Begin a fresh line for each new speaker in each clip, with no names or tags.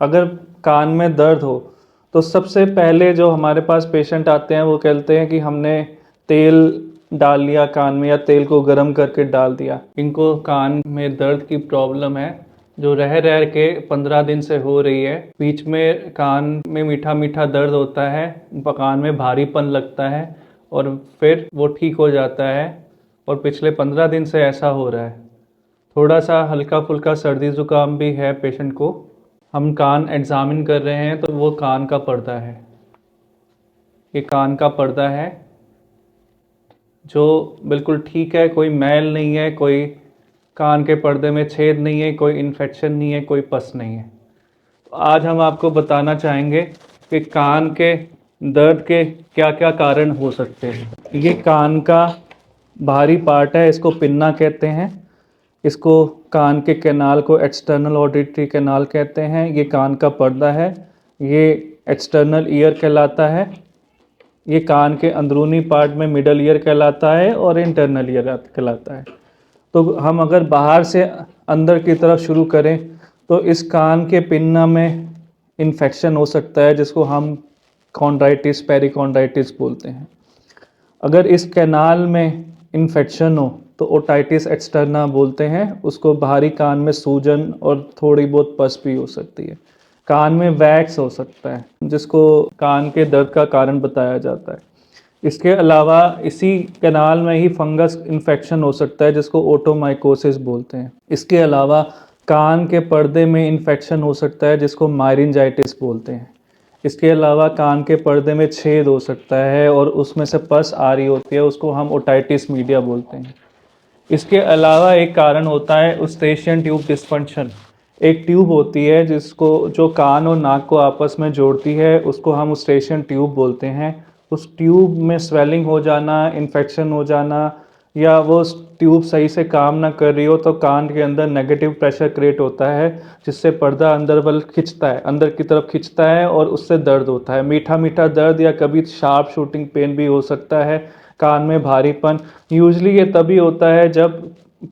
अगर कान में दर्द हो तो सबसे पहले जो हमारे पास पेशेंट आते हैं वो कहते हैं कि हमने तेल डाल लिया कान में या तेल को गर्म करके डाल दिया। इनको कान में दर्द की प्रॉब्लम है जो रह रह के 15 दिन से हो रही है। बीच में कान में मीठा मीठा दर्द होता है, कान में भारीपन लगता है और फिर वो ठीक हो जाता है और पिछले 15 दिन से ऐसा हो रहा है। थोड़ा सा हल्का फुल्का सर्दी ज़ुकाम भी है पेशेंट को। हम कान एग्ज़ामिन कर रहे हैं तो वो कान का पर्दा है। ये कान का पर्दा है जो बिल्कुल ठीक है, कोई मैल नहीं है, कोई कान के पर्दे में छेद नहीं है, कोई इन्फेक्शन नहीं है, कोई पस नहीं है। तो आज हम आपको बताना चाहेंगे कि कान के दर्द के क्या क्या कारण हो सकते हैं। ये कान का बाहरी पार्ट है, इसको पिन्ना कहते हैं। इसको कान के कैनाल को एक्सटर्नल ऑडिटरी कैनाल कहते हैं। ये कान का पर्दा है, ये एक्सटर्नल ईयर कहलाता है। ये कान के अंदरूनी पार्ट में मिडल ईयर कहलाता है और इंटरनल ईयर कहलाता है। तो हम अगर बाहर से अंदर की तरफ शुरू करें तो इस कान के पिन्ना में इन्फेक्शन हो सकता है जिसको हम कॉन्ड्राइटिस पेरिकॉन्ड्राइटिस बोलते हैं। अगर इस कैनाल में इन्फेक्शन हो तो ओटाइटिस एक्सटर्ना बोलते हैं। उसको बाहरी कान में सूजन और थोड़ी बहुत पस भी हो सकती है। कान में वैक्स हो सकता है जिसको कान के दर्द का कारण बताया जाता है। इसके अलावा इसी कैनाल में ही फंगस इन्फेक्शन हो सकता है जिसको ओटोमाइकोसिस बोलते हैं। इसके अलावा कान के पर्दे में इन्फेक्शन हो सकता है जिसको मायरिंजाइटिस बोलते हैं। इसके अलावा कान के पर्दे में छेद हो सकता है और उसमें से पस आ रही होती है, उसको हम ओटाइटिस मीडिया बोलते हैं। इसके अलावा एक कारण होता है यूस्टेशियन ट्यूब डिस्फंक्शन। एक ट्यूब होती है जिसको जो कान और नाक को आपस में जोड़ती है, उसको हम यूस्टेशियन ट्यूब बोलते हैं। उस ट्यूब में स्वेलिंग हो जाना, इन्फेक्शन हो जाना या वो ट्यूब सही से काम ना कर रही हो तो कान के अंदर नेगेटिव प्रेशर क्रिएट होता है जिससे पर्दा अंदर बल खिंचता है, अंदर की तरफ खिंचता है और उससे दर्द होता है। मीठा मीठा दर्द या कभी शार्प शूटिंग पेन भी हो सकता है। कान में भारीपन यूजली ये तभी होता है जब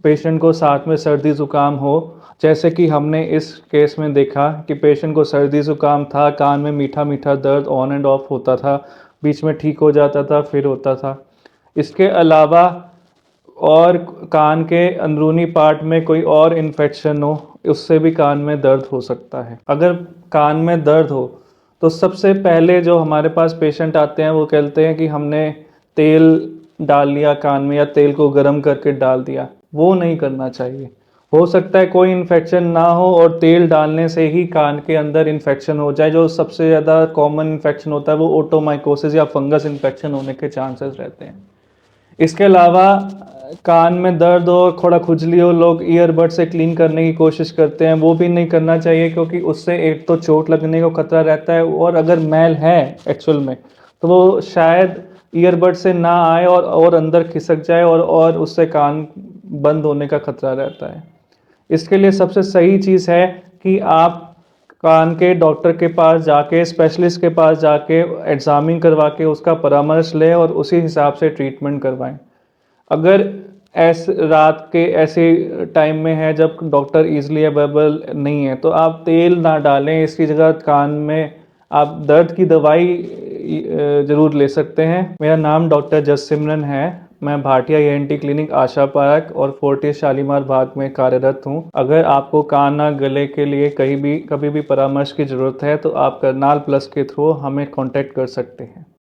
पेशेंट को साथ में सर्दी ज़ुकाम हो, जैसे कि हमने इस केस में देखा कि पेशेंट को सर्दी ज़ुकाम था, कान में मीठा मीठा दर्द ऑन एंड ऑफ होता था, बीच में ठीक हो जाता था फिर होता था। इसके अलावा और कान के अंदरूनी पार्ट में कोई और इन्फेक्शन हो, उससे भी कान में दर्द हो सकता है। अगर कान में दर्द हो तो सबसे पहले जो हमारे पास पेशेंट आते हैं वो कहते हैं कि हमने तेल डाल लिया कान में या तेल को गर्म करके डाल दिया। वो नहीं करना चाहिए। हो सकता है कोई इन्फेक्शन ना हो और तेल डालने से ही कान के अंदर इन्फेक्शन हो जाए। जो सबसे ज़्यादा कॉमन इन्फेक्शन होता है वो ओटोमाइकोसिस या फंगस इन्फेक्शन होने के चांसेस रहते हैं। इसके अलावा कान में दर्द हो, थोड़ा खुजली हो, लोग ईयरबड से क्लीन करने की कोशिश करते हैं, वो भी नहीं करना चाहिए क्योंकि उससे एक तो चोट लगने का खतरा रहता है और अगर मैल है एक्चुअल में तो वो शायद ईयरबड से ना आए और अंदर खिसक जाए और उससे कान बंद होने का खतरा रहता है। इसके लिए सबसे सही चीज़ है कि आप कान के डॉक्टर के पास जाके, स्पेशलिस्ट के पास जाके एग्ज़ामिन करवा के उसका परामर्श लें और उसी हिसाब से ट्रीटमेंट करवाएं। अगर रात के ऐसे टाइम में है जब डॉक्टर इजीली अवेलेबल नहीं है तो आप तेल ना डालें, इसकी जगह कान में आप दर्द की दवाई ज़रूर ले सकते हैं। मेरा नाम डॉक्टर जससिमरन है। मैं भाटिया ENT क्लिनिक आशा पार्क और फोर्टिस शालीमार बाग में कार्यरत हूँ। अगर आपको कान नाक गले के लिए कभी भी परामर्श की ज़रूरत है तो आप करनाल प्लस के थ्रू हमें कांटेक्ट कर सकते हैं।